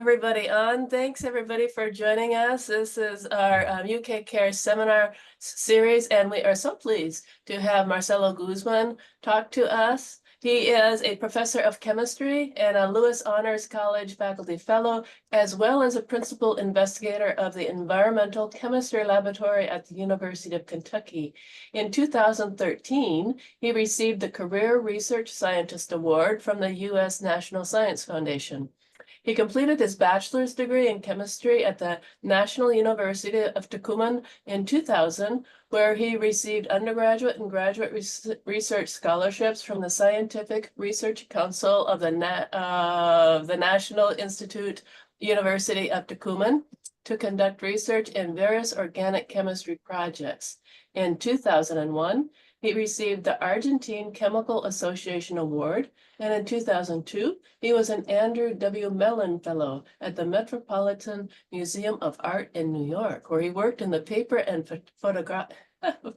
Everybody on. Thanks everybody for joining us. This is our UK Care seminar series, and we are so pleased to have Marcelo Guzman talk to us. He is a professor of chemistry and a Lewis Honors College faculty fellow, as well as a principal investigator of the Environmental Chemistry Laboratory at the University of Kentucky. In 2013, he received the Career Research Scientist Award from the U.S. National Science Foundation. He completed his bachelor's degree in chemistry at the National University of Tucumán in 2000, where he received undergraduate and graduate research scholarships from the Scientific Research Council of the National Institute University of Tucumán to conduct research in various organic chemistry projects. In 2001, he received the Argentine Chemical Association Award, and in 2002, he was an Andrew W. Mellon Fellow at the Metropolitan Museum of Art in New York, where he worked in the paper and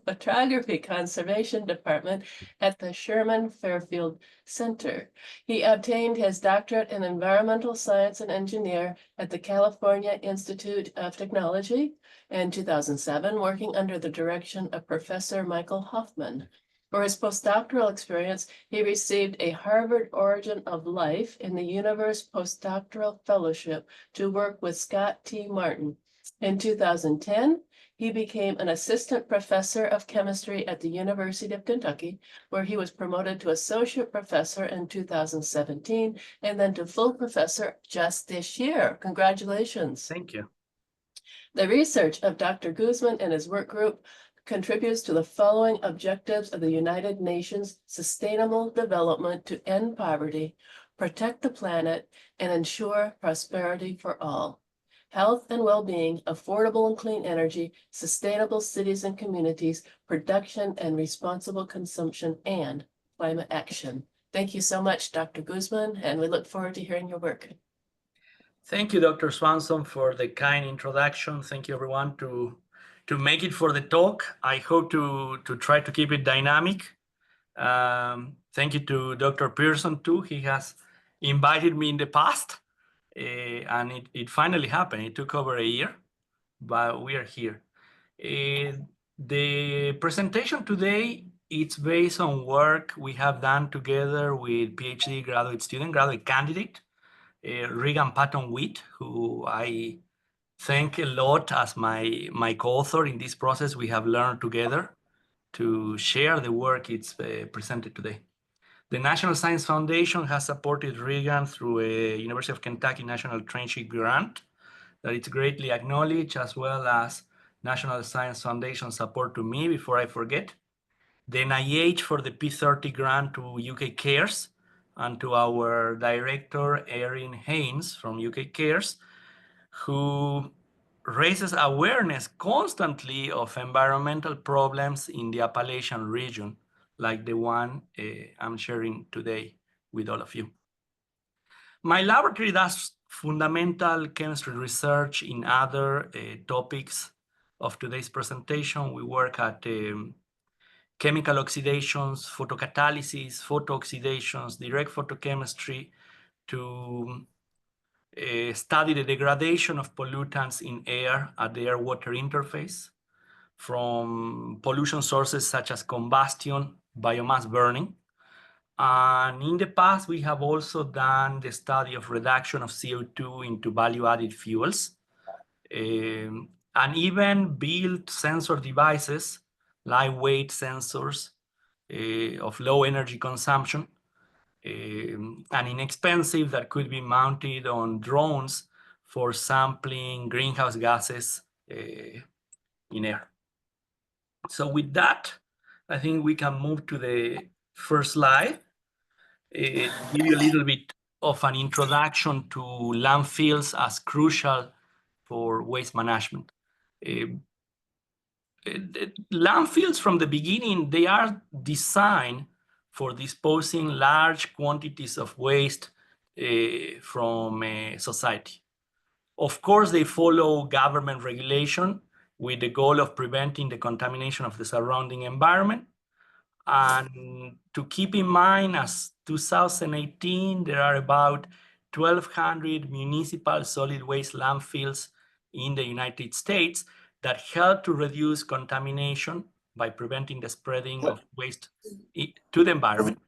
photography conservation department at the Sherman Fairfield Center. He obtained his doctorate in environmental science and engineer at the California Institute of Technology in 2007, working under the direction of Professor Michael Hoffman. For his postdoctoral experience, he received a Harvard Origin of Life in the Universe Postdoctoral Fellowship to work with Scott T. Martin. In 2010, he became an assistant professor of chemistry at the University of Kentucky, where he was promoted to associate professor in 2017 and then to full professor just this year. Congratulations. Thank you. The research of Dr. Guzman and his work group contributes to the following objectives of the United Nations Sustainable Development to end poverty, protect the planet, and ensure prosperity for all. Health and well-being, affordable and clean energy, sustainable cities and communities, production and responsible consumption, and climate action. Thank you so much, Dr. Guzman, and we look forward to hearing your work. Thank you, Dr. Swanson, for the kind introduction. Thank you, everyone, to make it for the talk. I hope to try to keep it dynamic. Thank you to Dr. Pearson, too. He has invited me in the past, and it finally happened. It took over a year, but we are here. The presentation today, it's based on work we have done together with PhD graduate candidate, Regan Patton-Witt, who I thank a lot as my co-author in this process. We have learned together to share the work it's presented today. The National Science Foundation has supported Regan through a University of Kentucky National Traineeship Grant that it's greatly acknowledged, as well as National Science Foundation support to me, before I forget. The NIH for the P30 grant to UK Cares, and to our director, Erin Haynes from UK Cares, who raises awareness constantly of environmental problems in the Appalachian region, like the one I'm sharing today with all of you. My laboratory does fundamental chemistry research in other topics of today's presentation. We work at chemical oxidations, photocatalysis, photooxidations, direct photochemistry to study the degradation of pollutants in air at the air-water interface from pollution sources such as combustion, biomass burning. And in the past, we have also done the study of reduction of CO2 into value-added fuels, and even built sensor devices, lightweight sensors of low energy consumption, and inexpensive, that could be mounted on drones for sampling greenhouse gases in air. So with that, I think we can move to the first slide. Give you a little bit of an introduction to landfills as crucial for waste management. Landfills from the beginning, they are designed for disposing large quantities of waste from society. Of course, they follow government regulation with the goal of preventing the contamination of the surrounding environment. And to keep in mind, as 2018, there are about 1,200 municipal solid waste landfills in the United States that help to reduce contamination by preventing the spreading of waste to the environment,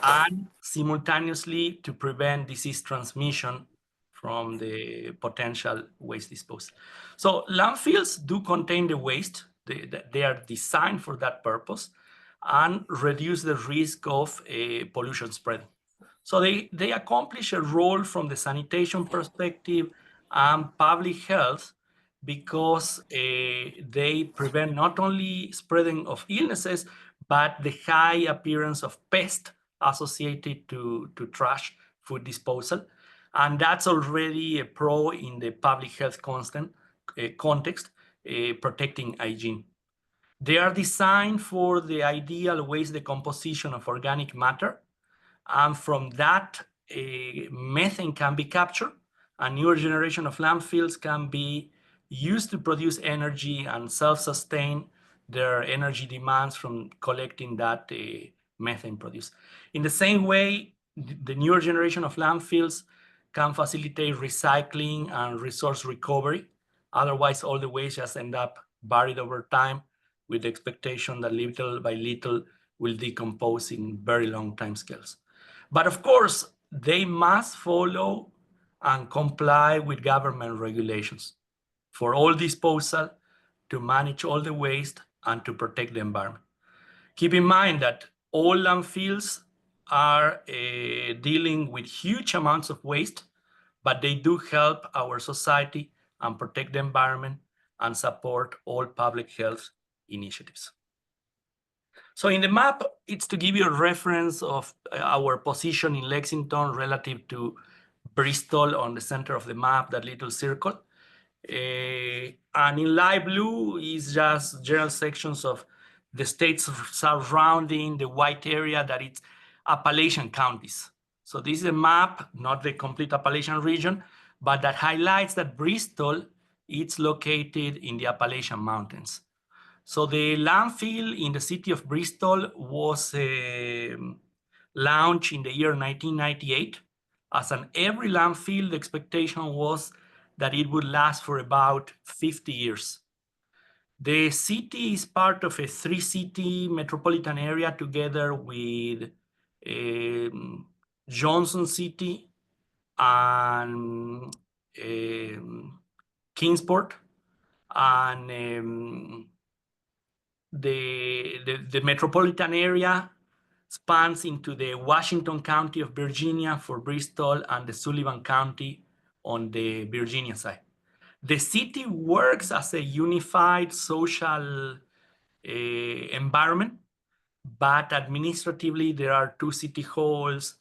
and simultaneously to prevent disease transmission from the potential waste disposal. So landfills do contain the waste. They are designed for that purpose and reduce the risk of pollution spread. So they accomplish a role from the sanitation perspective and public health because they prevent not only spreading of illnesses, but the high appearance of pests associated to trash food disposal. And that's already a pro in the public health context, protecting hygiene. They are designed for the ideal waste decomposition of organic matter. And from that, methane can be captured. A newer generation of landfills can be used to produce energy and self-sustain their energy demands from collecting that methane produced. In the same way, the newer generation of landfills can facilitate recycling and resource recovery. Otherwise, all the waste just end up buried over time with the expectation that little by little will decompose in very long time scales. But of course, they must follow and comply with government regulations for all disposal, to manage all the waste, and to protect the environment. Keep in mind that all landfills are dealing with huge amounts of waste, but they do help our society and protect the environment and support all public health initiatives. So in the map, it's to give you a reference of our position in Lexington relative to Bristol on the center of the map, that little circle. And in light blue is just general sections of the states surrounding the white area that it's Appalachian counties. So this is a map, not the complete Appalachian region, but that highlights that Bristol is located in the Appalachian Mountains. So the landfill in the city of Bristol was launched in the year 1998. As an every landfill, the expectation was that it would last for about 50 years. The city is part of a 3-city metropolitan area together with Johnson City and Kingsport, and the metropolitan area spans into the Washington County of Virginia for Bristol and the Sullivan County on the Virginia side. The city works as a unified social environment, but administratively there are 2 city halls,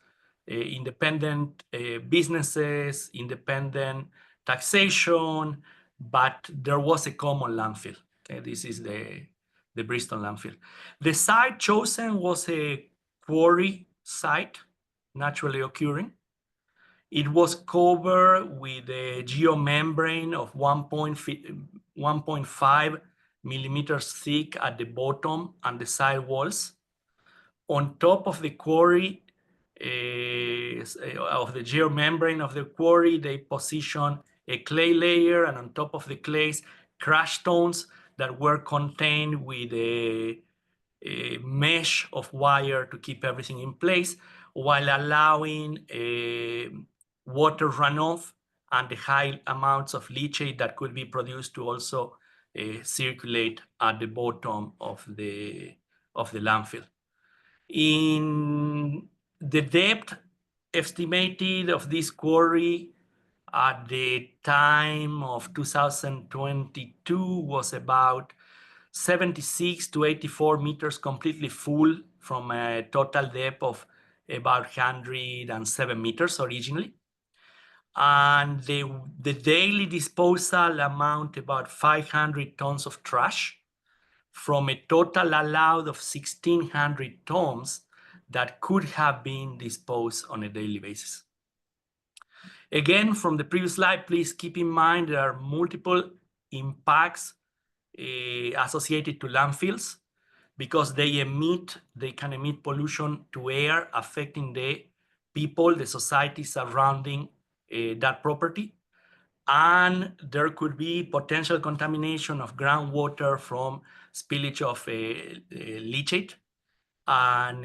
independent businesses, independent taxation, but there was a common landfill. Okay, this is the Bristol landfill. The site chosen was a quarry site, naturally occurring. It was covered with a geomembrane of 1.5 millimeters thick at the bottom and the side walls. On top of the quarry, of the geomembrane of the quarry, they positioned a clay layer, and on top of the clays, crushed stones that were contained with a mesh of wire to keep everything in place, while allowing water runoff and the high amounts of leachate that could be produced to also circulate at the bottom of the landfill. In the depth estimated of this quarry at the time of 2022 was about 76 to 84 meters completely full, from a total depth of about 107 meters originally. And the daily disposal amount about 500 tons of trash from a total allowed of 1,600 tons that could have been disposed on a daily basis. Again, from the previous slide, please keep in mind there are multiple impacts associated to landfills, because they can emit pollution to air, affecting the people, the society surrounding that property. And there could be potential contamination of groundwater from spillage of leachate and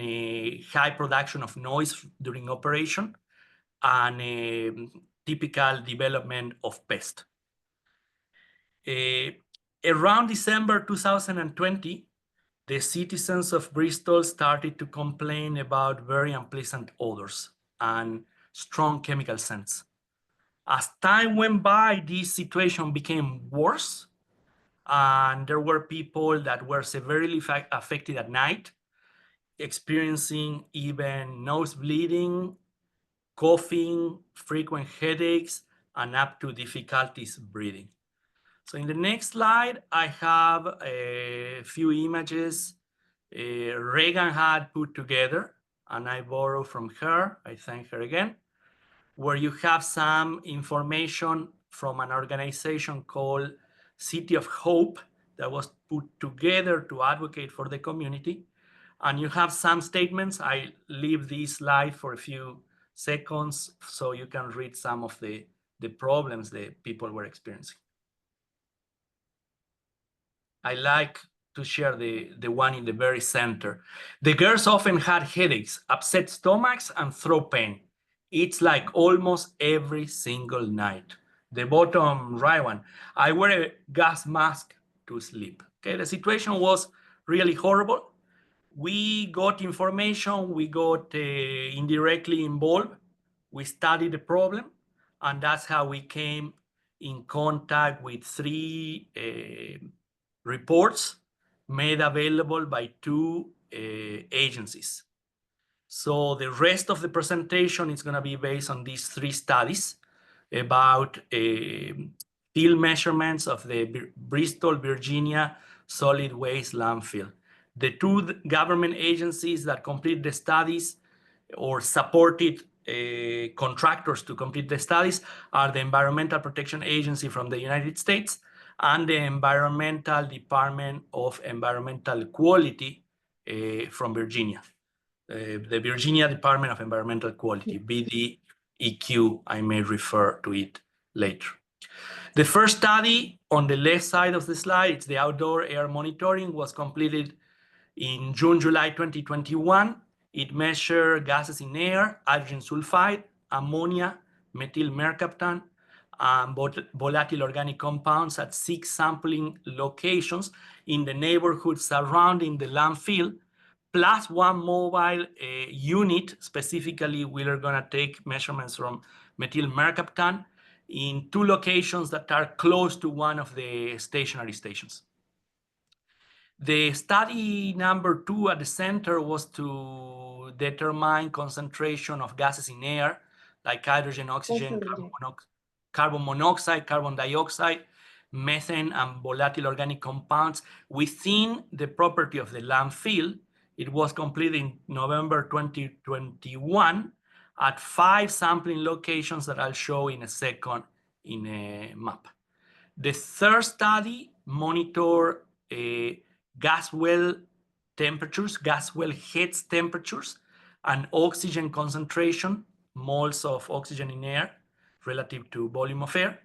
high production of noise during operation and typical development of pests. Around December 2020, the citizens of Bristol started to complain about very unpleasant odors and strong chemical scents. As time went by, this situation became worse, and there were people that were severely affected at night, experiencing even nose bleeding, coughing, frequent headaches, and up to difficulties breathing. So in the next slide, I have a few images Reagan had put together, and I borrow from her, I thank her again, where you have some information from an organization called City of Hope that was put together to advocate for the community. And you have some statements. I leave this slide for a few seconds so you can read some of the problems that people were experiencing. I like to share the one in the very center. The girls often had headaches, upset stomachs, and throat pain. It's like almost every single night. The bottom right one, I wear a gas mask to sleep. Okay, the situation was really horrible. We got information, we got indirectly involved. We studied the problem, and that's how we came in contact with three reports made available by two agencies. So the rest of the presentation is going to be based on these three studies about field measurements of the Bristol, Virginia solid waste landfill. The two government agencies that complete the studies or supported contractors to complete the studies are the Environmental Protection Agency from the United States and the Environmental Department of Environmental Quality from Virginia. The Virginia Department of Environmental Quality, VDEQ, I may refer to it later. The first study on the left side of the slide, it's the outdoor air monitoring, was completed in June, July 2021. It measured gases in air, hydrogen sulfide, ammonia, methyl mercaptan, and volatile organic compounds at 6 sampling locations in the neighborhood surrounding the landfill, plus 1 mobile unit. Specifically, we are going to take measurements from methyl mercaptan in 2 locations that are close to one of the stationary stations. The study number 2 at the center was to determine concentration of gases in air, like hydrogen, oxygen, carbon monoxide, carbon dioxide, methane, and volatile organic compounds within the property of the landfill. It was completed in November 2021 at 5 sampling locations that I'll show in a second in a map. The third study monitored gas well temperatures, gas well heads temperatures, and oxygen concentration, moles of oxygen in air relative to volume of air,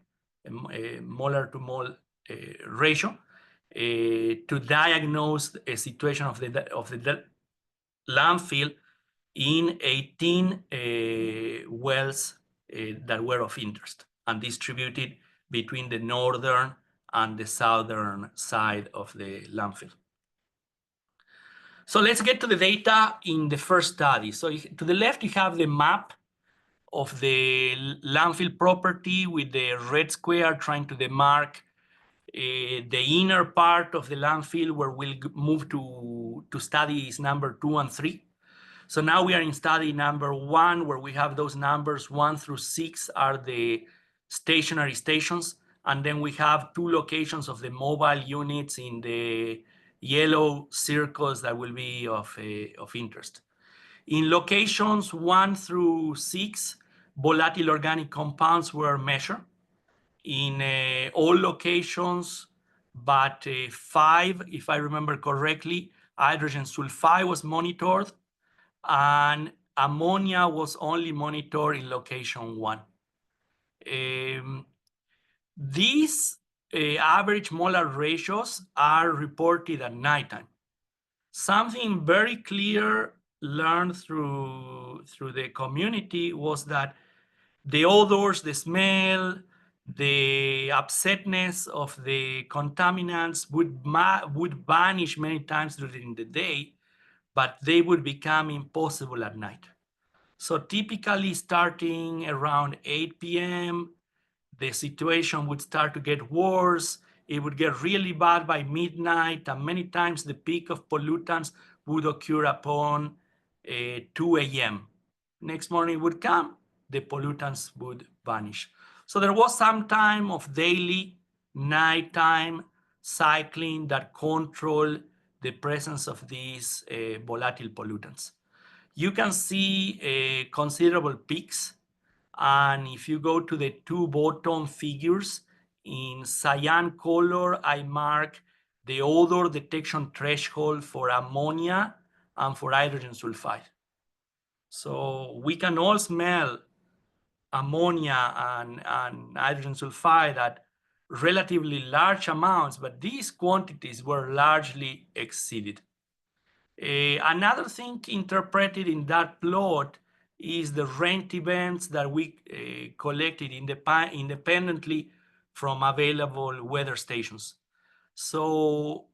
molar to mole ratio, to diagnose a situation of the landfill in 18 wells that were of interest and distributed between the northern and the southern side of the landfill. So let's get to the data in the first study. So to the left, you have the map of the landfill property with the red square trying to demark the inner part of the landfill where we'll move to studies number 2 and 3. So now we are in study number 1, where we have those numbers 1 through 6 are the stationary stations. And then we have 2 locations of the mobile units in the yellow circles that will be of interest. In locations 1 through 6, volatile organic compounds were measured. In all locations, but 5, if I remember correctly, hydrogen sulfide was monitored, and ammonia was only monitored in location 1. These average molar ratios are reported at nighttime. Something very clear learned through the community was that the odors, the smell, the upsetness of the contaminants would vanish many times during the day, but they would become impossible at night. So typically starting around 8 p.m., the situation would start to get worse. It would get really bad by midnight, and many times the peak of pollutants would occur upon 2 a.m. Next morning would come, the pollutants would vanish. So there was some time of daily, nighttime cycling that controlled the presence of these volatile pollutants. You can see considerable peaks. And if you go to the two bottom figures, in cyan color, I mark the odor detection threshold for ammonia and for hydrogen sulfide. So we can all smell ammonia and hydrogen sulfide at relatively large amounts, but these quantities were largely exceeded. Another thing interpreted in that plot is the rent events that we collected independently from available weather stations. So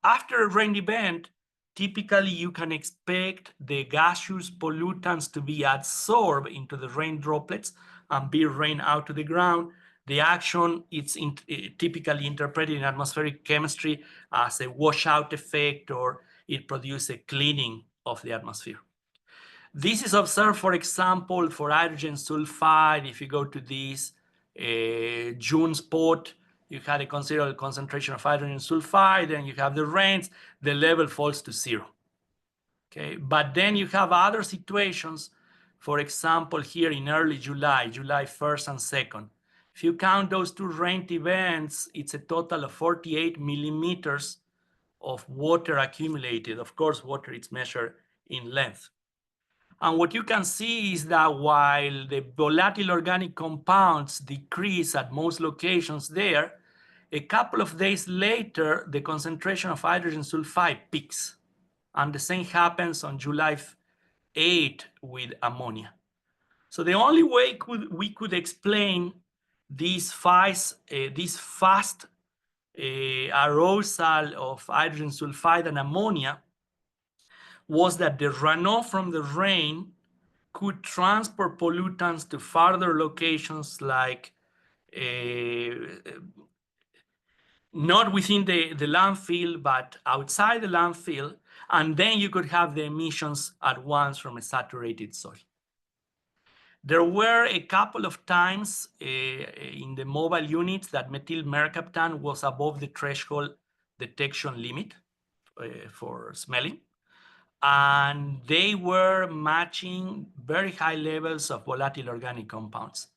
after a rain event, typically you can expect the gaseous pollutants to be absorbed into the rain droplets and be rained out to the ground. The action is typically interpreted in atmospheric chemistry as a washout effect, or it produces a cleaning of the atmosphere. This is observed, for example, for hydrogen sulfide. If you go to this June spot, you had a considerable concentration of hydrogen sulfide, and you have the rains, the level falls to 0. Okay, but then you have other situations, for example, here in early July, July 1st and 2nd. If you count those two rain events, it's a total of 48 millimeters of water accumulated. Of course, water is measured in length. And what you can see is that while the volatile organic compounds decrease at most locations there, a couple of days later, the concentration of hydrogen sulfide peaks. And the same happens on July 8 with ammonia. So the only way we could explain this fast arousal of hydrogen sulfide and ammonia was that the runoff from the rain could transport pollutants to farther locations, like not within the landfill, but outside the landfill, and then you could have the emissions at once from a saturated soil. There were a couple of times in the mobile units that methyl mercaptan was above the threshold detection limit for smelling, and they were matching very high levels of volatile organic compounds.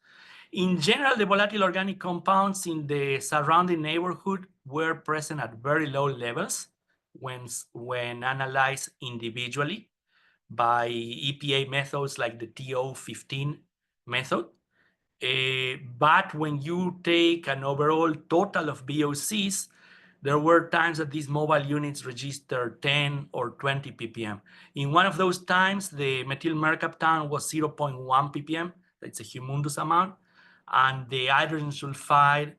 In general, the volatile organic compounds in the surrounding neighborhood were present at very low levels when analyzed individually by EPA methods like the TO15 method. But when you take an overall total of VOCs, there were times that these mobile units registered 10 or 20 ppm. In one of those times, the methyl mercaptan was 0.1 ppm. That's a humongous amount. And the hydrogen sulfide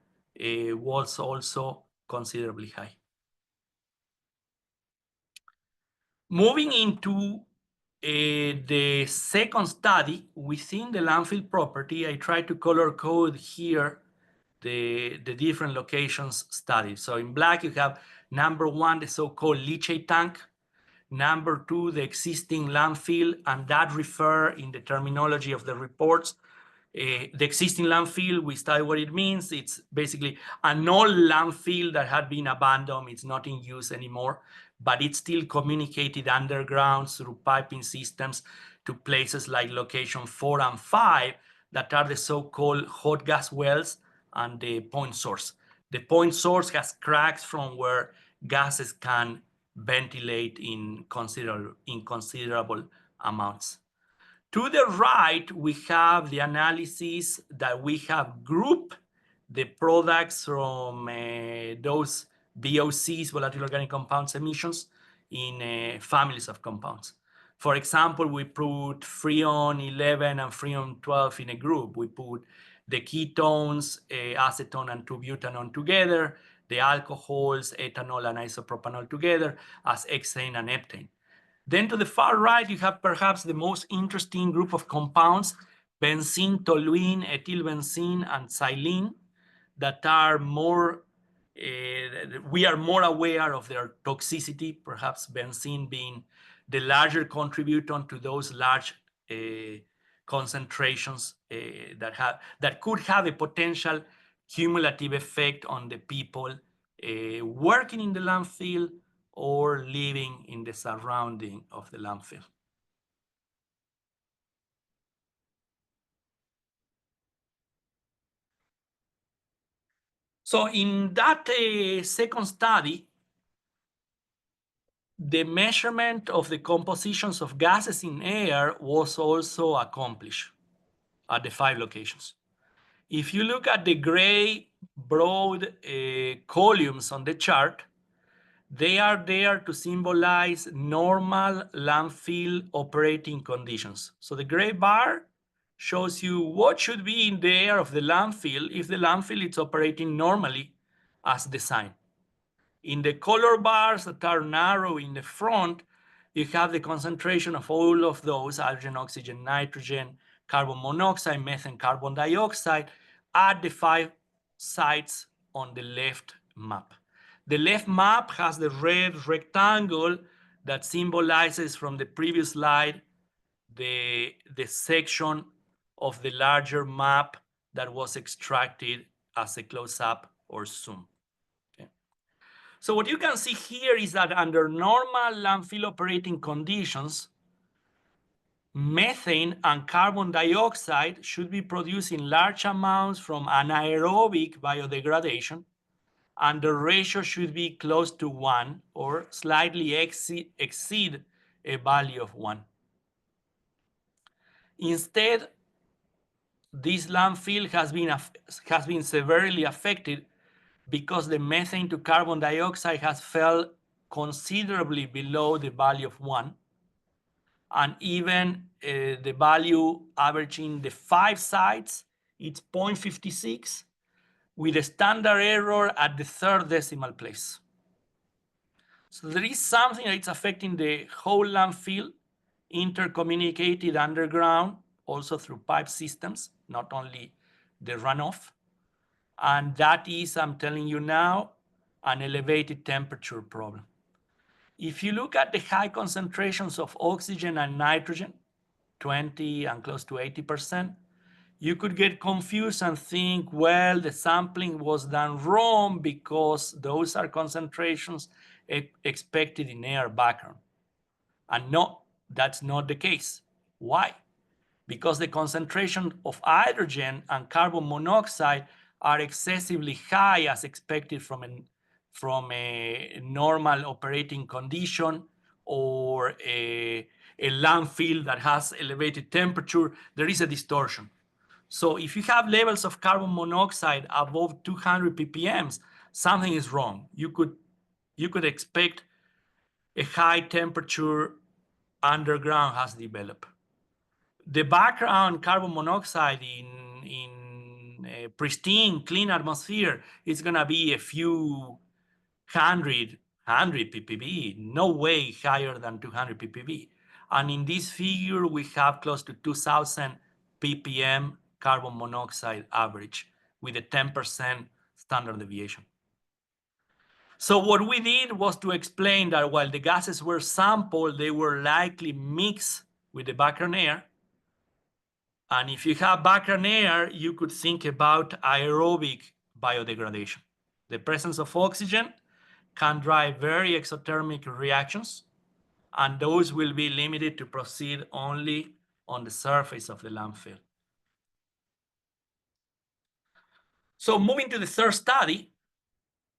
was also considerably high. Moving into the second study within the landfill property, I tried to color code here the different locations studied. So in black, you have number 1, the so-called leachate tank. Number 2, the existing landfill, and that refer in the terminology of the reports. The existing landfill, we study what it means. It's basically an old landfill that had been abandoned. It's not in use anymore, but it's still communicated underground through piping systems to places like location 4 and 5 that are the so-called hot gas wells and the point source. The point source has cracks from where gases can ventilate in considerable amounts. To the right, we have the analysis that we have grouped the products from those VOCs, volatile organic compounds emissions, in families of compounds. For example, we put Freon 11 and Freon 12 in a group. We put the ketones, acetone and 2-butanone together, the alcohols, ethanol and isopropanol together as hexane and heptane. Then to the far right, you have perhaps the most interesting group of compounds, benzene, toluene, ethylbenzene, and xylene, that are more, we are more aware of their toxicity, perhaps benzene being the larger contributor to those large concentrations that could have a potential cumulative effect on the people working in the landfill or living in the surrounding of the landfill. So in that second study, the measurement of the compositions of gases in air was also accomplished at the 5 locations. If you look at the gray broad columns on the chart, they are there to symbolize normal landfill operating conditions. So the gray bar shows you what should be in the air of the landfill if the landfill is operating normally as designed. In the color bars that are narrow in the front, you have the concentration of all of those, hydrogen, oxygen, nitrogen, carbon monoxide, methane, carbon dioxide, at the 5 sites on the left map. The left map has the red rectangle that symbolizes from the previous slide the section of the larger map that was extracted as a close-up or zoom. Okay. So what you can see here is that under normal landfill operating conditions, methane and carbon dioxide should be produced in large amounts from anaerobic biodegradation, and the ratio should be close to 1 or slightly exceed a value of 1. Instead, this landfill has been severely affected because the methane to carbon dioxide has fell considerably below the value of 1, and even the value averaging the 5 sites, it's 0.56, with a standard error at the 3rd decimal place. So there is something that is affecting the whole landfill, intercommunicated underground, also through pipe systems, not only the runoff. And that is, I'm telling you now, an elevated temperature problem. If you look at the high concentrations of oxygen and nitrogen, 20 and close to 80%, you could get confused and think, well, the sampling was done wrong because those are concentrations expected in air background. And no, that's not the case. Why? Because the concentration of hydrogen and carbon monoxide are excessively high as expected from a normal operating condition or a landfill that has elevated temperature. There is a distortion. So if you have levels of carbon monoxide above 200 ppm, something is wrong. You could expect a high temperature underground has developed. The background carbon monoxide in a pristine, clean atmosphere is going to be a few hundred ppb, no way higher than 200 ppb. And in this figure, we have close to 2000 ppm carbon monoxide average with a 10% standard deviation. So what we did was to explain that while the gases were sampled, they were likely mixed with the background air. And if you have background air, you could think about aerobic biodegradation. The presence of oxygen can drive very exothermic reactions, and those will be limited to proceed only on the surface of the landfill. So moving to the third study,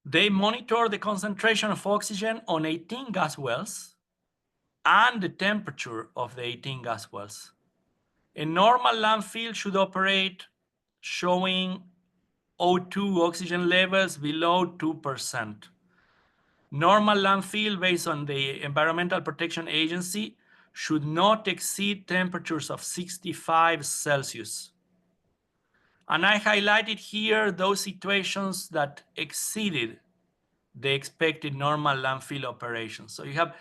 they monitor the concentration of oxygen on 18 gas wells and the temperature of the 18 gas wells. A normal landfill should operate showing O2 oxygen levels below 2%. Normal landfill, based on the Environmental Protection Agency, should not exceed temperatures of 65 Celsius. And I highlighted here those situations that exceeded the expected normal landfill operations. So you have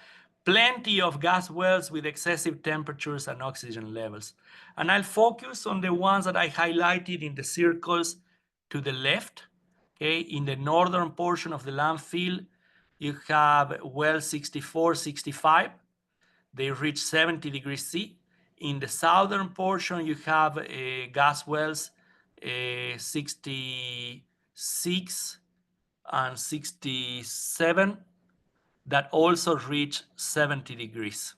plenty of gas wells with excessive temperatures and oxygen levels. And I'll focus on the ones that I highlighted in the circles to the left. Okay, in the northern portion of the landfill, you have well 64, 65. They reach 70 degrees C. In the southern portion, you have gas wells 66 and 67 that also reach 70 degrees.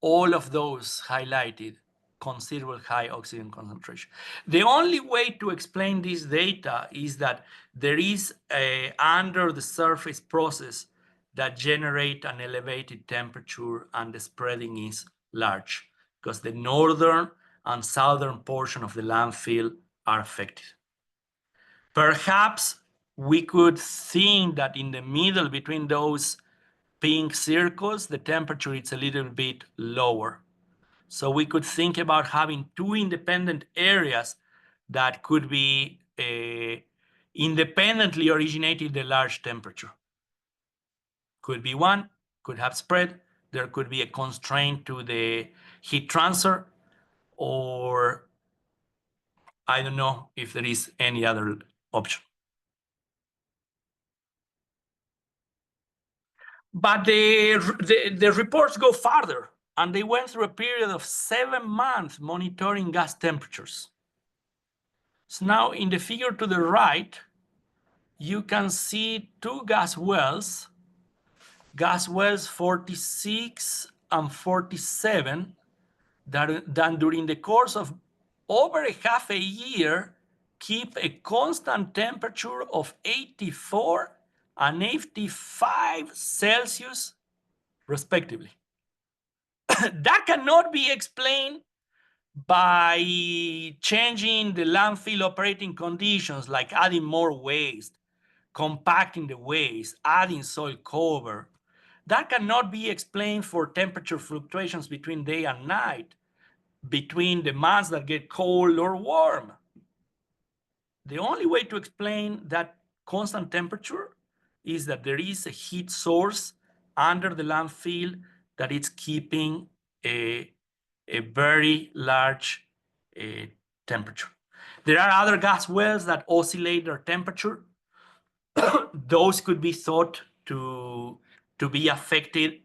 All of those highlighted considerable high oxygen concentration. The only way to explain this data is that there is a under the surface process that generate an elevated temperature, and the spreading is large because the northern and southern portion of the landfill are affected. Perhaps we could think that in the middle between those pink circles, the temperature is a little bit lower. So we could think about having two independent areas that could be independently originated the large temperature. Could be one, could have spread. There could be a constraint to the heat transfer, or I don't know if there is any other option. But the reports go farther, and they went through a period of 7 months monitoring gas temperatures. So now in the figure to the right, you can see two gas wells 46 and 47, that during the course of over a half a year keep a constant temperature of 84 and 85 Celsius, respectively. That cannot be explained by changing the landfill operating conditions, like adding more waste, compacting the waste, adding soil cover. That cannot be explained for temperature fluctuations between day and night, between the months that get cold or warm. The only way to explain that constant temperature is that there is a heat source under the landfill that is keeping a very large temperature. There are other gas wells that oscillate their temperature. Those could be thought to be affected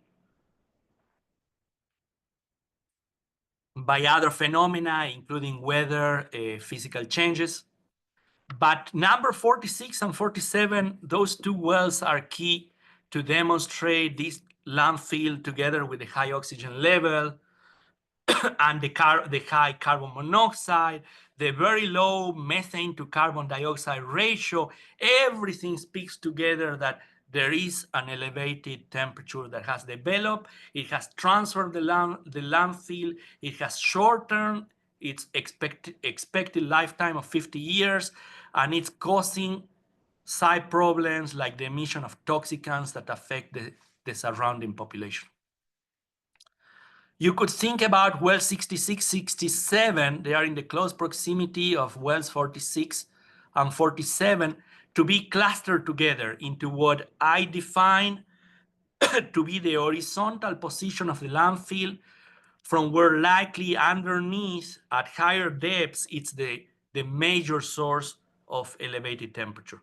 by other phenomena, including weather, physical changes. But number 46 and 47, those two wells are key to demonstrate this landfill together with the high oxygen level and the high carbon monoxide, the very low methane to carbon dioxide ratio. Everything speaks together that there is an elevated temperature that has developed. It has transferred the landfill. It has shortened its expected lifetime of 50 years, and it's causing side problems like the emission of toxicants that affect the surrounding population. You could think about wells 66, 67. They are in the close proximity of wells 46 and 47 to be clustered together into what I define to be the horizontal position of the landfill, from where likely underneath at higher depths, it's the major source of elevated temperature.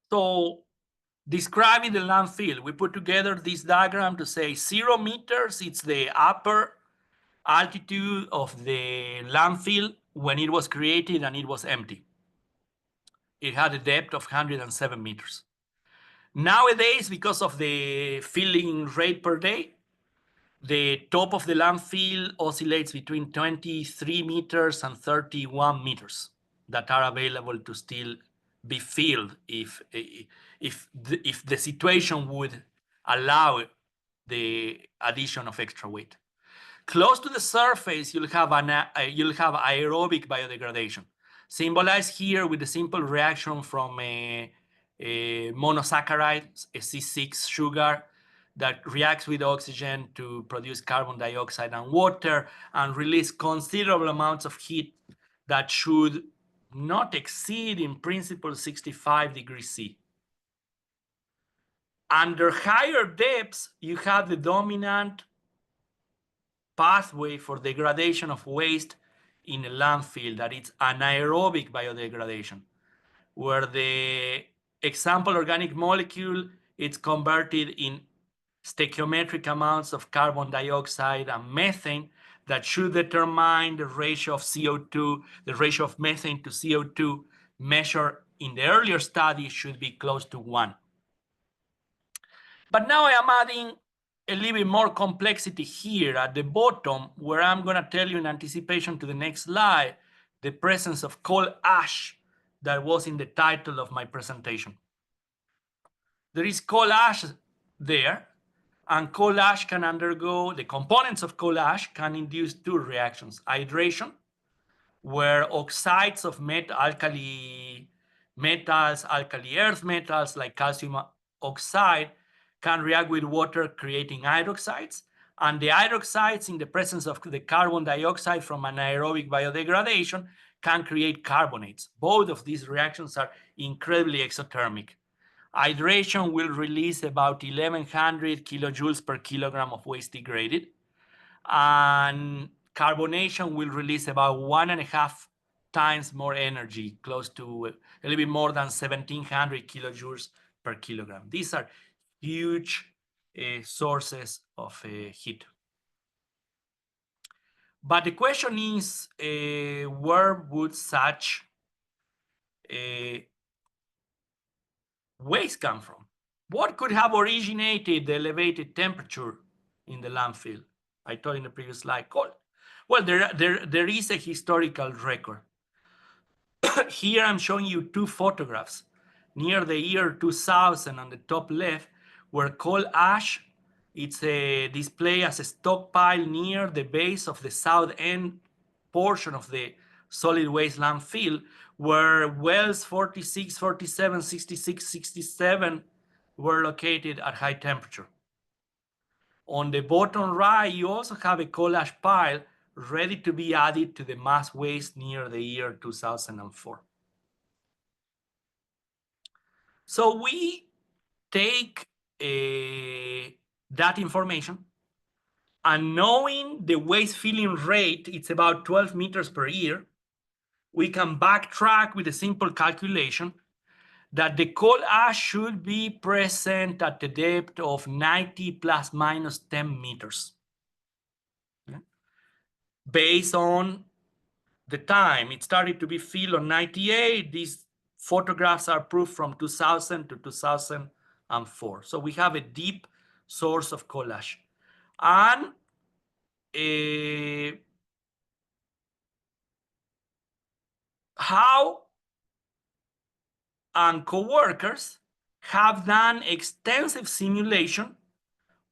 So describing the landfill, we put together this diagram to say 0 meters, it's the upper altitude of the landfill when it was created and it was empty. It had a depth of 107 meters. Nowadays, because of the filling rate per day, the top of the landfill oscillates between 23 meters and 31 meters that are available to still be filled if the situation would allow the addition of extra weight. Close to the surface, you'll have aerobic biodegradation, symbolized here with the simple reaction from a monosaccharide, a C6 sugar, that reacts with oxygen to produce carbon dioxide and water and release considerable amounts of heat that should not exceed, in principle, 65 degrees C. Under higher depths, you have the dominant pathway for degradation of waste in a landfill, that it's anaerobic biodegradation, where the example organic molecule is converted in stoichiometric amounts of carbon dioxide and methane that should determine the ratio of CO2, the ratio of methane to CO2 measured in the earlier study should be close to 1. But now I am adding a little bit more complexity here at the bottom, where I'm going to tell you in anticipation to the next slide, the presence of coal ash that was in the title of my presentation. There is coal ash there, and coal ash can undergo, the components of coal ash can induce two reactions: hydration, where oxides of alkali metals, alkali earth metals like calcium oxide can react with water, creating hydroxides. And the hydroxides, in the presence of the carbon dioxide from anaerobic biodegradation, can create carbonates. Both of these reactions are incredibly exothermic. Hydration will release about 1100 kilojoules per kilogram of waste degraded, and carbonation will release about 1.5 times more energy, close to a little bit more than 1700 kilojoules per kilogram. These are huge sources of heat. But the question is, where would such waste come from? What could have originated the elevated temperature in the landfill? I told in the previous slide, coal. Well, there is a historical record. Here I'm showing you two photographs near the year 2000 on the top left, where coal ash, it's a display as a stockpile near the base of the south end portion of the solid waste landfill, where wells 46, 47, 66, 67 were located at high temperature. On the bottom right, you also have a coal ash pile ready to be added to the mass waste near the year 2004. So we take that information, and knowing the waste filling rate, it's about 12 meters per year, we can backtrack with a simple calculation that the coal ash should be present at the depth of 90 plus minus 10 meters. Okay. Based on the time it started to be filled on 98, these photographs are proof from 2000 to 2004. So we have a deep source of coal ash. And Howe and co-workers have done extensive simulation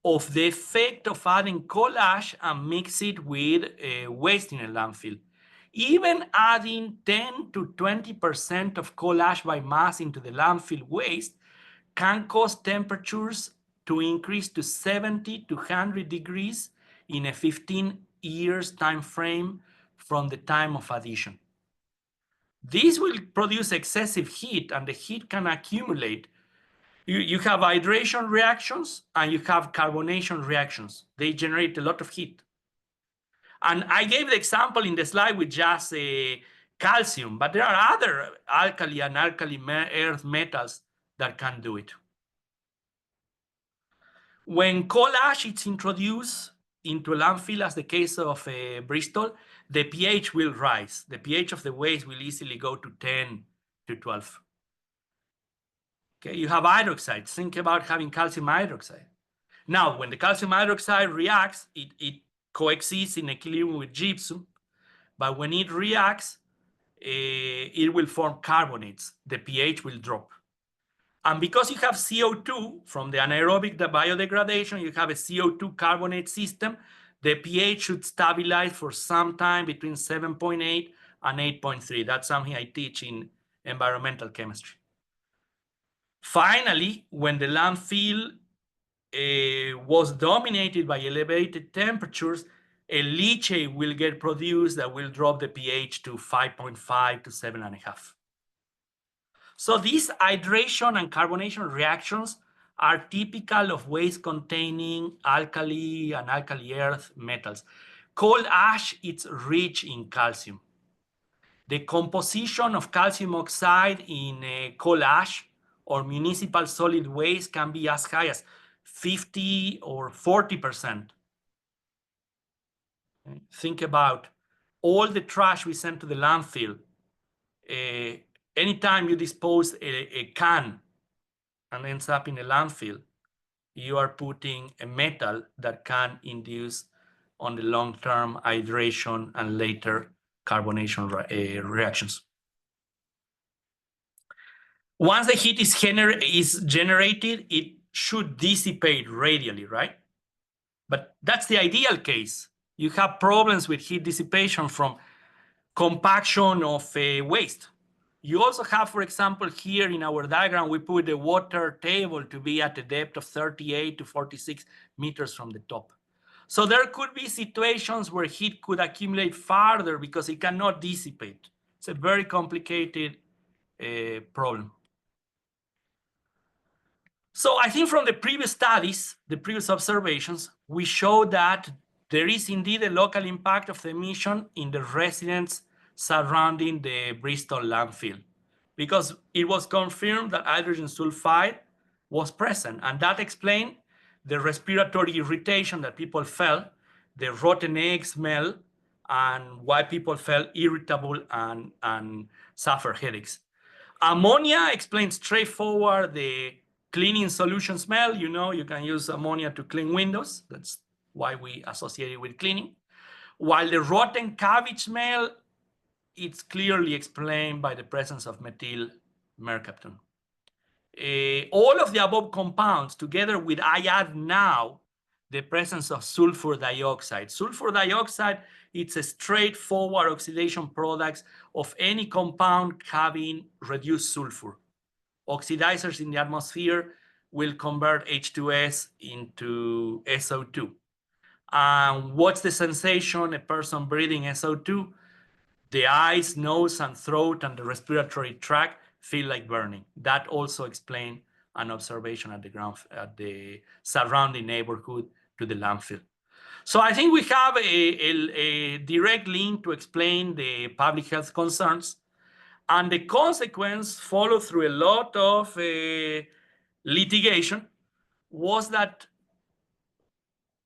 of the effect of adding coal ash and mix it with waste in a landfill. Even adding 10 to 20% of coal ash by mass into the landfill waste can cause temperatures to increase to 70 to 100 degrees in a 15 years time frame from the time of addition. This will produce excessive heat, and the heat can accumulate. You have hydration reactions and you have carbonation reactions. They generate a lot of heat. And I gave the example in the slide with just calcium, but there are other alkali and alkali earth metals that can do it. When coal ash is introduced into a landfill, as the case of Bristol, the pH will rise. The pH of the waste will easily go to 10 to 12. Okay, you have hydroxide. Think about having calcium hydroxide. Now, when the calcium hydroxide reacts, it coexists in equilibrium with gypsum. But when it reacts, it will form carbonates. The pH will drop. And because you have CO2 from the anaerobic biodegradation, you have a CO2 carbonate system, the pH should stabilize for some time between 7.8 and 8.3. That's something I teach in environmental chemistry. Finally, when the landfill was dominated by elevated temperatures, a leachate will get produced that will drop the pH to 5.5 to 7.5. So these hydration and carbonation reactions are typical of waste containing alkali and alkali earth metals. Coal ash is rich in calcium. The composition of calcium oxide in coal ash or municipal solid waste can be as high as 50 or 40%. Think about all the trash we send to the landfill. Anytime you dispose a can and ends up in a landfill, you are putting a metal that can induce on the long-term hydration and later carbonation reactions. Once the heat is generated, it should dissipate radially, right? But that's the ideal case. You have problems with heat dissipation from compaction of waste. You also have, for example, here in our diagram, we put the water table to be at a depth of 38 to 46 meters from the top. So there could be situations where heat could accumulate farther because it cannot dissipate. It's a very complicated problem. So I think from the previous studies, the previous observations, we show that there is indeed a local impact of the emission in the residents surrounding the Bristol landfill, because it was confirmed that hydrogen sulfide was present, and that explained the respiratory irritation that people felt, the rotten egg smell, and why people felt irritable and suffer headaches. Ammonia explains straightforward the cleaning solution smell. You know, you can use ammonia to clean windows. That's why we associate it with cleaning. While the rotten cabbage smell, it's clearly explained by the presence of methyl mercaptan. All of the above compounds, together with, I add now, the presence of sulfur dioxide. Sulfur dioxide, it's a straightforward oxidation product of any compound having reduced sulfur. Oxidizers in the atmosphere will convert H2S into SO2. What's the sensation a person breathing SO2? The eyes, nose, and throat and the respiratory tract feel like burning. That also explains an observation at the surrounding neighborhood to the landfill. So I think we have a direct link to explain the public health concerns, and the consequence followed through a lot of litigation was that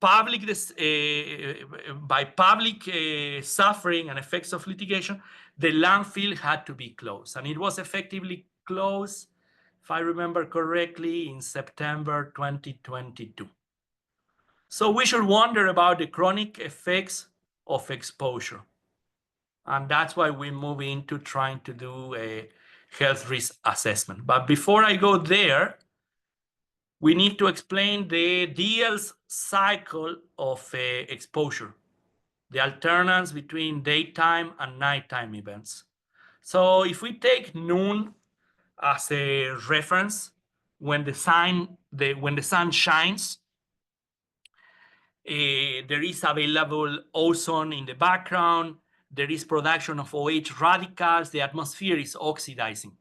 by public suffering and effects of litigation, the landfill had to be closed. And it was effectively closed, if I remember correctly, in September 2022. So we should wonder about the chronic effects of exposure. And that's why we move into trying to do a health risk assessment. But before I go there, we need to explain the Diels cycle of exposure, the alternance between daytime and nighttime events. So if we take noon as a reference, when the sun shines, there is available ozone in the background, there is production of OH radicals, the atmosphere is oxidizing.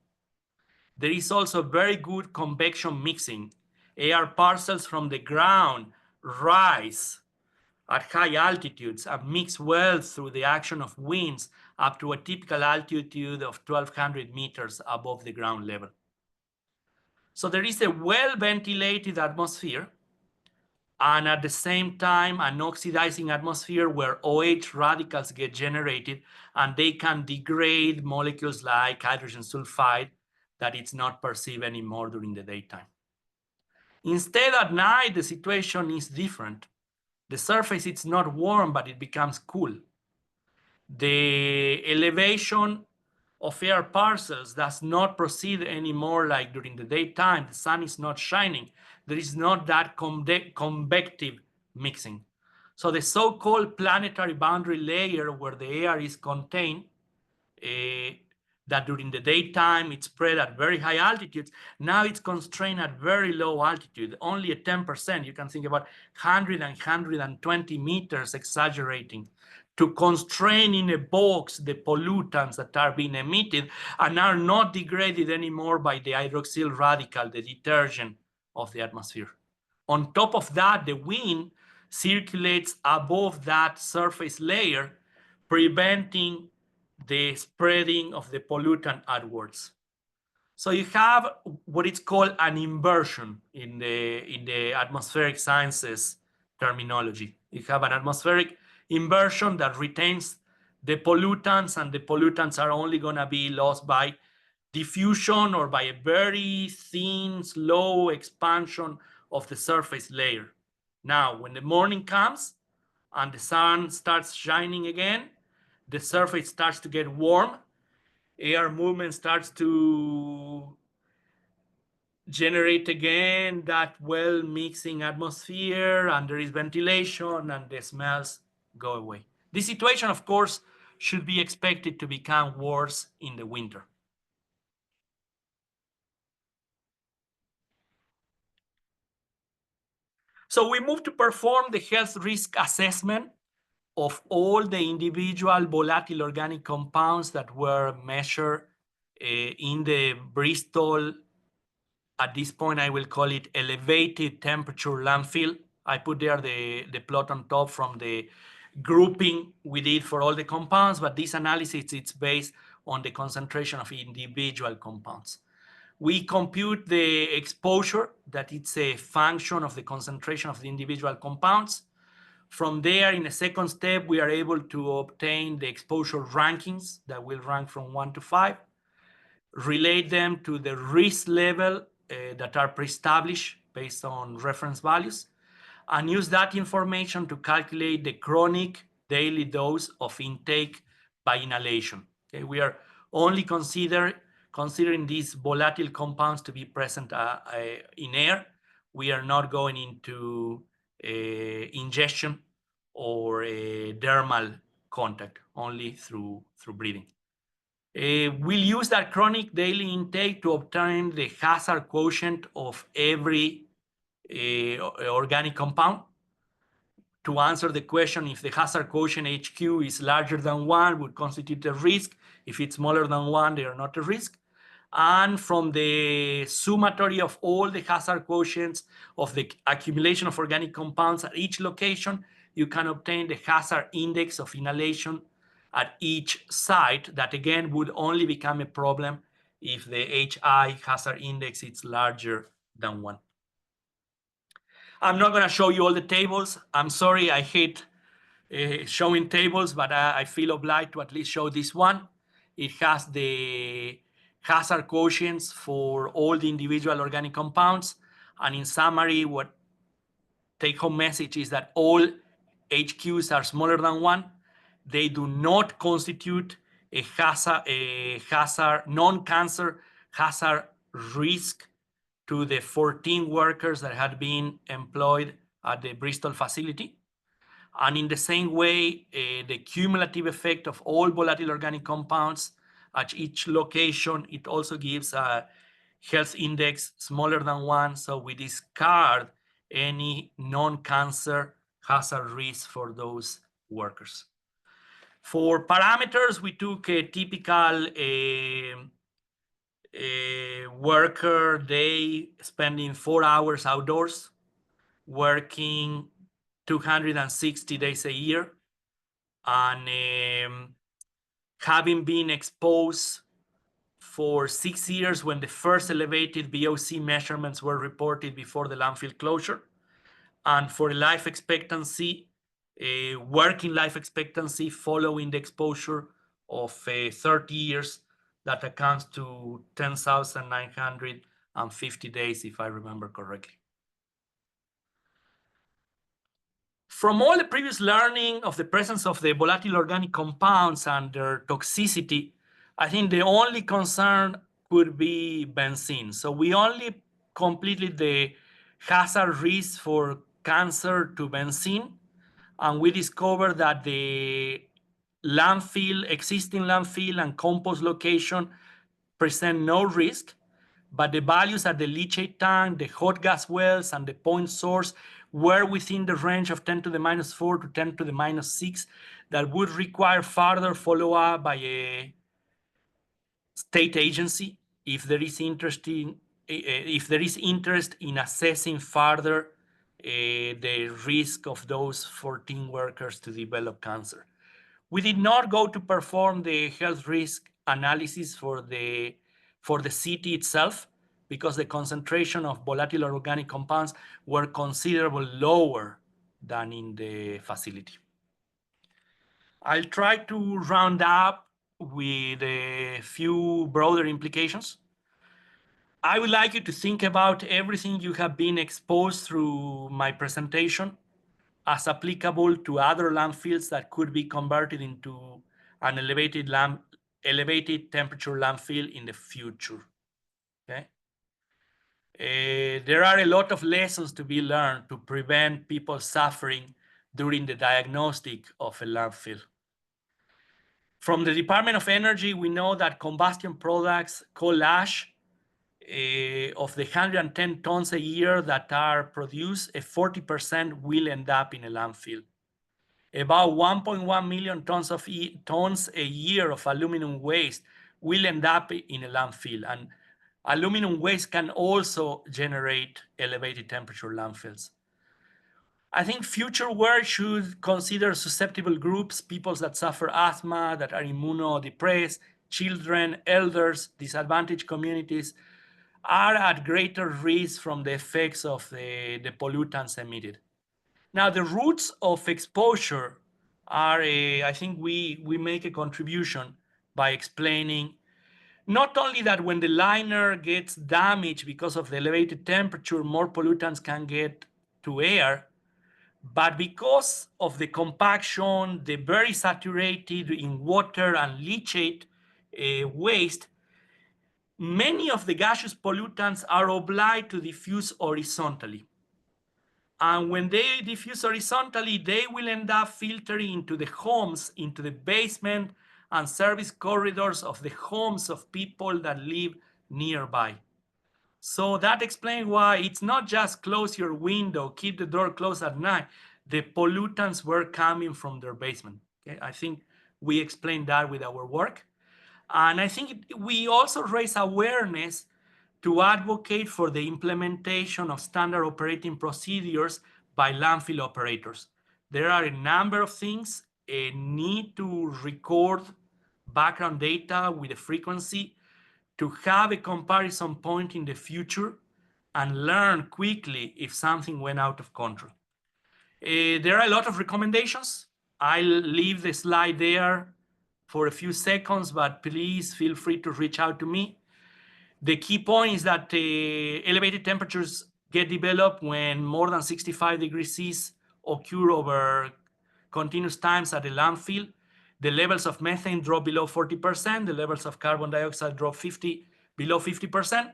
There is also very good convection mixing. Air parcels from the ground rise at high altitudes and mix well through the action of winds up to a typical altitude of 1,200 meters above the ground level. So there is a well-ventilated atmosphere, and at the same time, an oxidizing atmosphere where OH radicals get generated, and they can degrade molecules like hydrogen sulfide that it's not perceived anymore during the daytime. Instead, at night, the situation is different. The surface is not warm, but it becomes cool. The elevation of air parcels does not proceed anymore like during the daytime. The sun is not shining. There is not that convective mixing. So the so-called planetary boundary layer where the air is contained, that during the daytime it's spread at very high altitudes, now it's constrained at very low altitude, only at 10%. You can think about 100 and 120 meters, exaggerating, to constrain in a box the pollutants that are being emitted and are not degraded anymore by the hydroxyl radical, the detergent of the atmosphere. On top of that, the wind circulates above that surface layer, preventing the spreading of the pollutant outwards. So you have what is called an inversion in the atmospheric sciences terminology. You have an atmospheric inversion that retains the pollutants, and the pollutants are only going to be lost by diffusion or by a very thin, slow expansion of the surface layer. Now, when the morning comes and the sun starts shining again, the surface starts to get warm, air movement starts to generate again that well-mixing atmosphere, and there is ventilation, and the smells go away. This situation, of course, should be expected to become worse in the winter. So we move to perform the health risk assessment of all the individual volatile organic compounds that were measured in the Bristol, at this point I will call it elevated temperature landfill. I put there the plot on top from the grouping we did for all the compounds, but this analysis it's based on the concentration of individual compounds. We compute the exposure, that it's a function of the concentration of the individual compounds. From there, in a second step, we are able to obtain the exposure rankings that will rank from 1 to 5, relate them to the risk level that are pre-established based on reference values, and use that information to calculate the chronic daily dose of intake by inhalation. Okay, we are only considering these volatile compounds to be present in air. We are not going into ingestion or dermal contact, only through breathing. We'll use that chronic daily intake to obtain the hazard quotient of every organic compound. To answer the question, if the hazard quotient HQ is larger than 1, would constitute a risk. If it's smaller than 1, they are not a risk. And from the summatory of all the hazard quotients of the accumulation of organic compounds at each location, you can obtain the hazard index of inhalation at each site. That again would only become a problem if the HI hazard index is larger than 1. I'm not going to show you all the tables. I'm sorry, I hate showing tables, but I feel obliged to at least show this one. It has the hazard quotients for all the individual organic compounds. And in summary, what take-home message is that all HQs are smaller than 1. They do not constitute a hazard, non-cancer hazard risk to the 14 workers that had been employed at the Bristol facility. And in the same way, the cumulative effect of all volatile organic compounds at each location, it also gives a health index smaller than 1. So we discard any non-cancer hazard risk for those workers. For parameters, we took a typical worker day spending 4 hours outdoors, working 260 days a year, and having been exposed for 6 years when the first elevated VOC measurements were reported before the landfill closure, and for life expectancy, working life expectancy following the exposure of 30 years, that accounts to 10,950 days, if I remember correctly. From all the previous learning of the presence of the volatile organic compounds and their toxicity, I think the only concern could be benzene. So we only completed the hazard risk for cancer to benzene, and we discovered that the existing landfill and compost location present no risk, but the values at the leachate tank, the hot gas wells, and the point source were within the range of 10 to the minus 4 to 10 to the minus 6 that would require further follow-up by a state agency if there is interest in assessing further the risk of those 14 workers to develop cancer. We did not go to perform the health risk analysis for the city itself because the concentration of volatile organic compounds were considerably lower than in the facility. I'll try to round up with a few broader implications. I would like you to think about everything you have been exposed through my presentation as applicable to other landfills that could be converted into an elevated temperature landfill in the future. Okay. There are a lot of lessons to be learned to prevent people suffering during the diagnostic of a landfill. From the Department of Energy, we know that combustion products, coal ash, of the 110 tons a year that are produced, 40% will end up in a landfill. About 1.1 million tons a year of aluminum waste will end up in a landfill, and aluminum waste can also generate elevated temperature landfills. I think future work should consider susceptible groups, people that suffer asthma, that are immunodepressed, children, elders, disadvantaged communities are at greater risk from the effects of the pollutants emitted. Now, the routes of exposure are, I think we make a contribution by explaining not only that when the liner gets damaged because of the elevated temperature, more pollutants can get to air, but because of the compaction, the very saturated in water and leachate waste, many of the gaseous pollutants are obliged to diffuse horizontally. And when they diffuse horizontally, they will end up filtering into the homes, into the basement and service corridors of the homes of people that live nearby. So that explains why it's not just close your window, keep the door closed at night. The pollutants were coming from their basement. Okay? I think we explained that with our work. And I think we also raise awareness to advocate for the implementation of standard operating procedures by landfill operators. There are a number of things, a need to record background data with a frequency, to have a comparison point in the future, and learn quickly if something went out of control. There are a lot of recommendations. I'll leave the slide there for a few seconds, but please feel free to reach out to me. The key point is that elevated temperatures get developed when more than 65 degrees C occur over continuous times at the landfill. The levels of methane drop below 40%. The levels of carbon dioxide drop below 50%.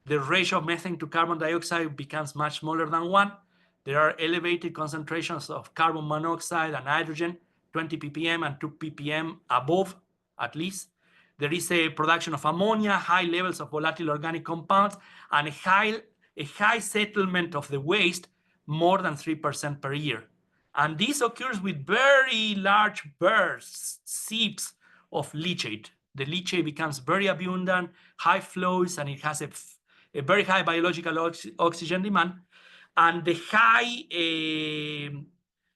The ratio of methane to carbon dioxide becomes much smaller than 1. There are elevated concentrations of carbon monoxide and hydrogen, 20 ppm and 2 ppm above, at least. There is a production of ammonia, high levels of volatile organic compounds, and a high settlement of the waste, more than 3% per year. And this occurs with very large bursts, seeps of leachate. The leachate becomes very abundant, high flows, and it has a very high biological oxygen demand. And the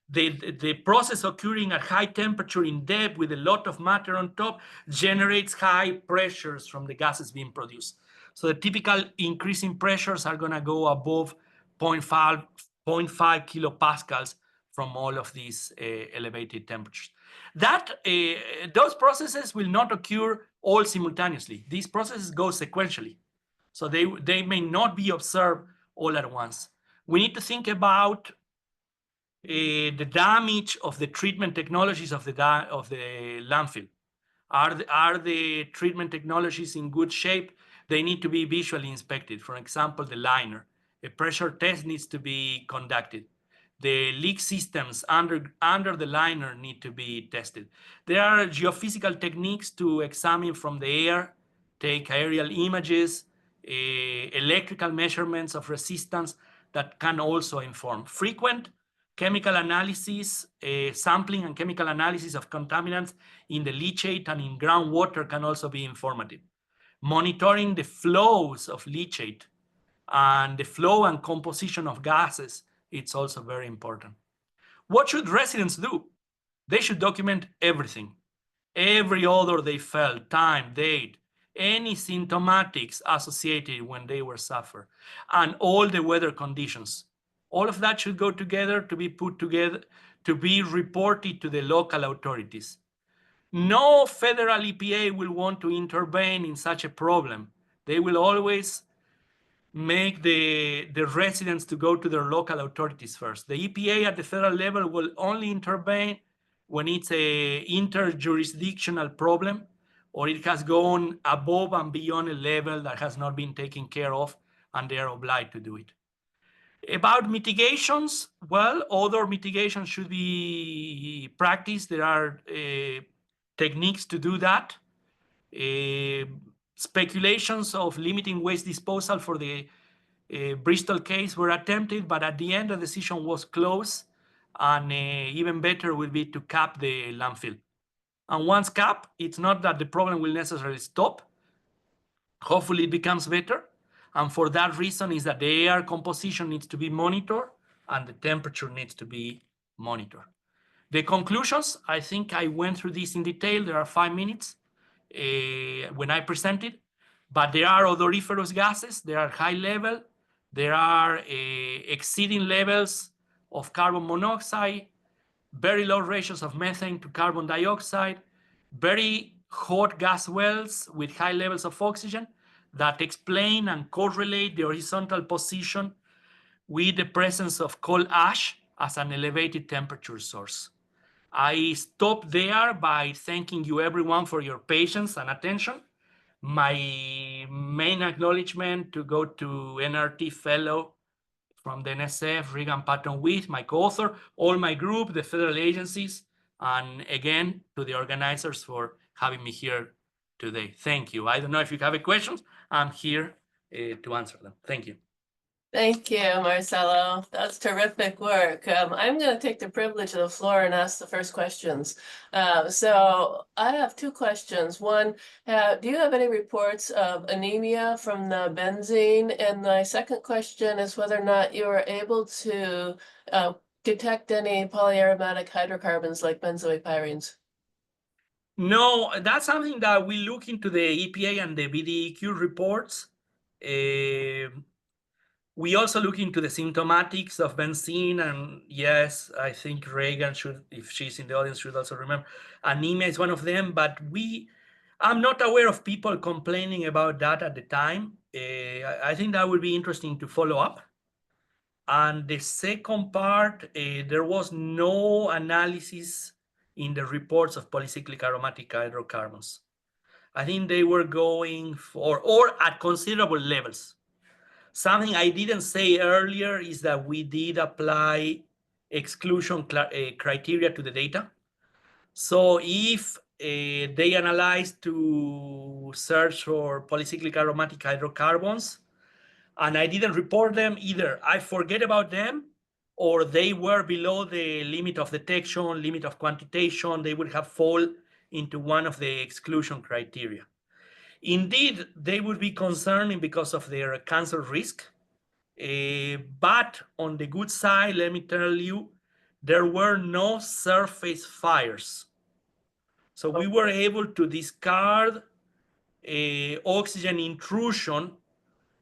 the process occurring at high temperature in depth with a lot of matter on top generates high pressures from the gases being produced. So the typical increase in pressures are going to go above 0.5 kilopascals from all of these elevated temperatures. Those processes will not occur all simultaneously. These processes go sequentially. So they may not be observed all at once. We need to think about the damage of the treatment technologies of the landfill. Are the treatment technologies in good shape? They need to be visually inspected. For example, the liner. A pressure test needs to be conducted. The leak systems under the liner need to be tested. There are geophysical techniques to examine from the air, take aerial images, electrical measurements of resistance that can also inform. Frequent chemical analysis, sampling and chemical analysis of contaminants in the leachate and in groundwater can also be informative. Monitoring the flows of leachate and the flow and composition of gases, it's also very important. What should residents do? They should document everything. Every odor they felt, time, date, any symptomatics associated when they were suffer, and all the weather conditions. All of that should go together to be put together, to be reported to the local authorities. No federal EPA will want to intervene in such a problem. They will always make the residents to go to their local authorities first. The EPA at the federal level will only intervene when it's a interjurisdictional problem or it has gone above and beyond a level that has not been taken care of, and they are obliged to do it. About mitigations, well, other mitigations should be practiced. There are techniques to do that. Speculations of limiting waste disposal for the Bristol case were attempted, but at the end, the decision was closed, and even better would be to cap the landfill. And once capped, it's not that the problem will necessarily stop. Hopefully it becomes better. And for that reason is that the air composition needs to be monitored and the temperature needs to be monitored. The conclusions, I think I went through this in detail. There are 5 minutes when I presented, but there are odoriferous gases. There are high level. There are exceeding levels of carbon monoxide, very low ratios of methane to carbon dioxide, very hot gas wells with high levels of oxygen that explain and correlate the horizontal position with the presence of coal ash as an elevated temperature source. I stop there by thanking you everyone for your patience and attention. My main acknowledgement to go to NRT fellow from the NSF, Regan Patton With, my co-author, all my group, the federal agencies, and again, to the organizers for having me here today. Thank you. I don't know if you have any questions. I'm here to answer them. Thank you. Thank you, Marcelo. That's terrific work. I'm going to take the privilege of the floor and ask the first questions. So I have 2 questions. One, do you have any reports of anemia from the benzene? And my second question is whether or not you were able to detect any polyaromatic hydrocarbons like benzoyl-pyrenes. No, that's something that we look into the EPA and the BDEQ reports. We also look into the symptomatics of benzene, and yes, I think Reagan should, if she's in the audience, should also remember. Anemia is one of them, but I'm not aware of people complaining about that at the time. I think that would be interesting to follow up. And the second part, there was no analysis in the reports of polycyclic aromatic hydrocarbons. I think they were going for, or at considerable levels. Something I didn't say earlier is that we did apply exclusion criteria to the data. So if they analyzed to search for polycyclic aromatic hydrocarbons, and I didn't report them, either I forget about them, or they were below the limit of detection, limit of quantitation, they would have fall into one of the exclusion criteria. Indeed, they would be concerning because of their cancer risk. But on the good side, let me tell you, there were no surface fires. So we were able to discard oxygen intrusion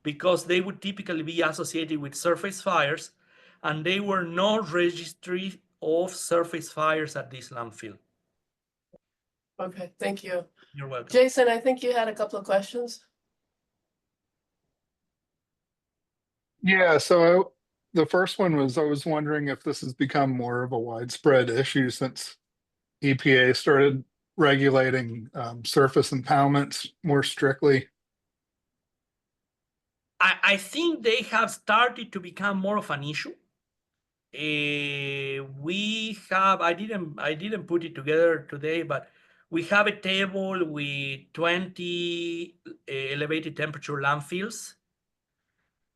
because they would typically be associated with surface fires, and there were no registry of surface fires at this landfill. Okay, thank you. You're welcome. Jason, I think you had a couple of questions. Yeah, so the first one was, I was wondering if this has become more of a widespread issue since EPA started regulating surface impoundments more strictly? I think they have started to become more of an issue. We have, I didn't put it together today, but we have a table with 20 elevated temperature landfills.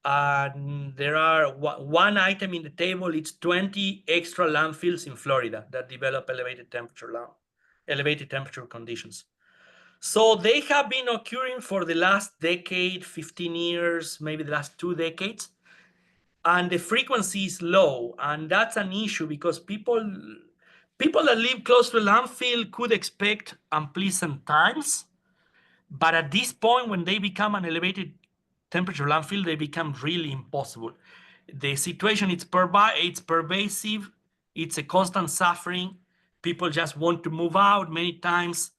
And there are one item in the table, it's 20 extra landfills in Florida that develop elevated temperature conditions. So they have been occurring for the last decade, 15 years, maybe the last 2 decades. And the frequency is low. And that's an issue because people that live close to a landfill could expect unpleasant times. But at this point, when they become an elevated temperature landfill, they become really impossible. The situation, it's pervasive. It's a constant suffering. People just want to move out. Many times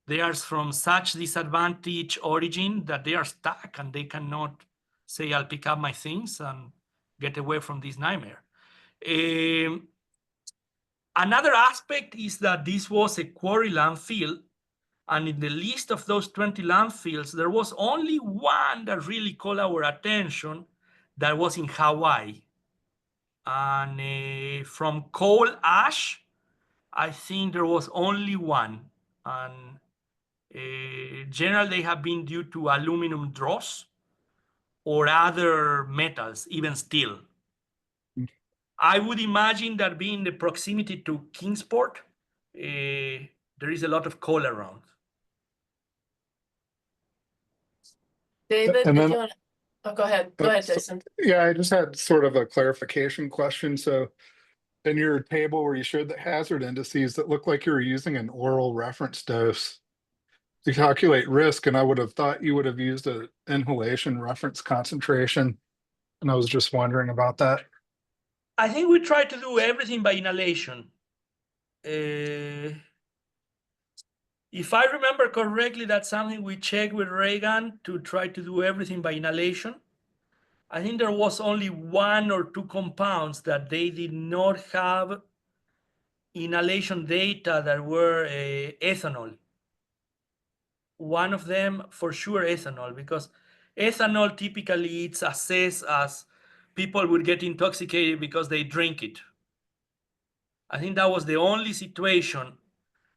they are from such disadvantaged origin that they are stuck and they cannot say, I'll pick up my things and get away from this nightmare. Another aspect is that this was a quarry landfill. And in the list of those 20 landfills, there was only one that really caught our attention that was in Hawaii. And from coal ash, I think there was only one. And generally, they have been due to aluminum dross or other metals, even steel. I would imagine that being the proximity to Kingsport, there is a lot of coal around. David, And did then- you want to? Oh, go ahead. Go ahead, Jason. Yeah, I just had sort of a clarification question. So in your table where you showed the hazard indices, it looked like you were using an oral reference dose to calculate risk, and I would have thought you would have used an inhalation reference concentration. And I was just wondering about that. I think we try to do everything by inhalation. If I remember correctly, that's something we checked with Reagan to try to do everything by inhalation. I think there was only 1 or 2 compounds that they did not have inhalation data that were ethanol. One of them, for sure, ethanol, because ethanol typically it's assessed as people would get intoxicated because they drink it. I think that was the only situation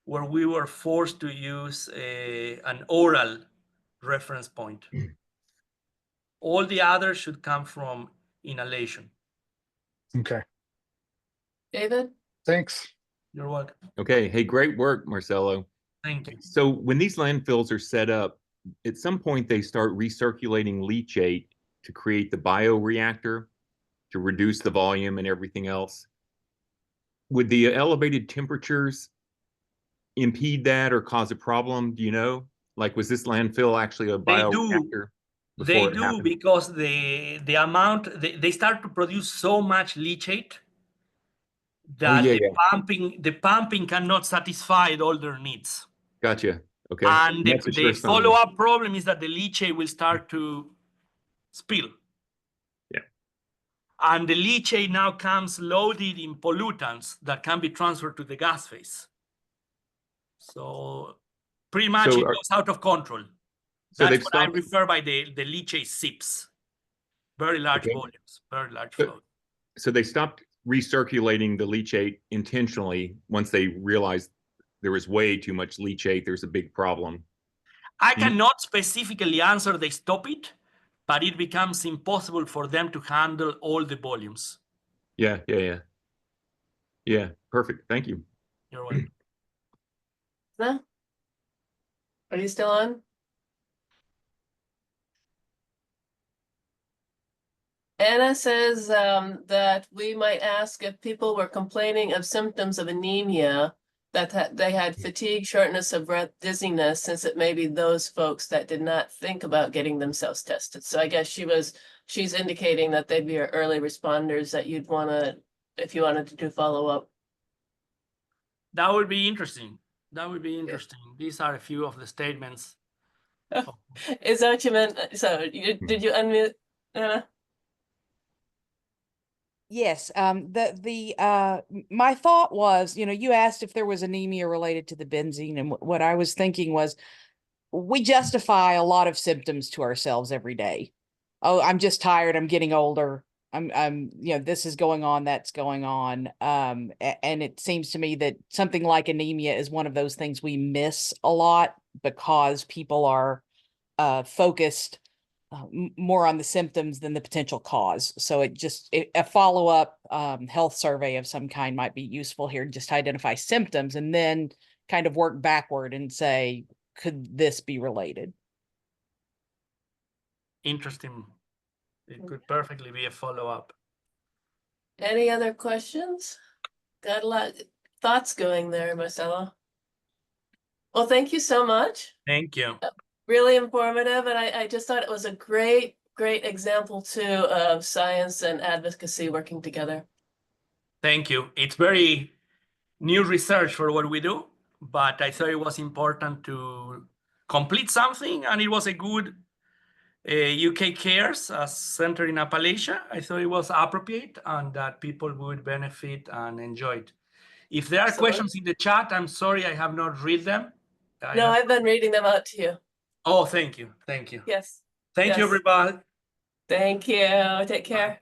where we were forced to use an oral reference point. All the others should come from inhalation. Okay, David? thanks. You're welcome. Okay. Hey, great work, Marcelo. Thank you. So when these landfills are set up, at some point they start recirculating leachate to create the bioreactor to reduce the volume and everything else. Would the elevated temperatures impede that or cause a problem? Do you know? Like, was this landfill actually a They do. bioreactor? They before it do happened? because the amount they start to produce so much leachate that yeah, the pumping cannot satisfy all their needs. Gotcha. Okay. And That's a the sure sign. follow-up problem is that the leachate will start to spill. Yeah. And the leachate now comes loaded in pollutants that can be transferred to the gas phase. So pretty much So it goes out of control. So That's they've what I stopped. refer by the leachate sips. Very large Okay. volumes, very large But- flow. So they stopped recirculating the leachate intentionally once they realized there was way too much leachate. There's a big problem. I Do you- cannot specifically answer they stop it, but it becomes impossible for them to handle all the volumes. Yeah. Perfect. Thank you. You're welcome. No? Are you still on? Anna says that we might ask if people were complaining of symptoms of anemia, that they had fatigue, shortness of breath, dizziness, since it may be those folks that did not think about getting themselves tested. So I guess she's indicating that they'd be your early responders that you'd want to, if you wanted to do follow-up. That would be interesting. That would be interesting. These are a few of the statements. Is that what you meant? So did you unmute, Anna? Yes, my thought was, you asked if there was anemia related to the benzene, and what I was thinking was we justify a lot of symptoms to ourselves every day. Oh, I'm just tired, I'm getting older. This is going on, that's going on. And it seems to me that something like anemia is one of those things we miss a lot because people are focused more on the symptoms than the potential cause. So a follow-up health survey of some kind might be useful here, just to identify symptoms and then kind of work backward and say, could this be related? Interesting. It could perfectly be a follow-up. Any other questions? Got a lot of thoughts going there, Marcelo. Well, thank you so much. Thank you. Really informative, and I just thought it was a great example too of science and advocacy working together. Thank you. It's very new research for what we do, but I thought it was important to complete something, and it was a good UK Cares Center in Appalachia. I thought it was appropriate and that people would benefit and enjoy it. If there are Excellent. questions in the chat, I'm sorry I have not read them. I've been reading them out to you. Oh, thank you. Thank you. Yes. Thank you, Yes. everybody. Thank you. Take care.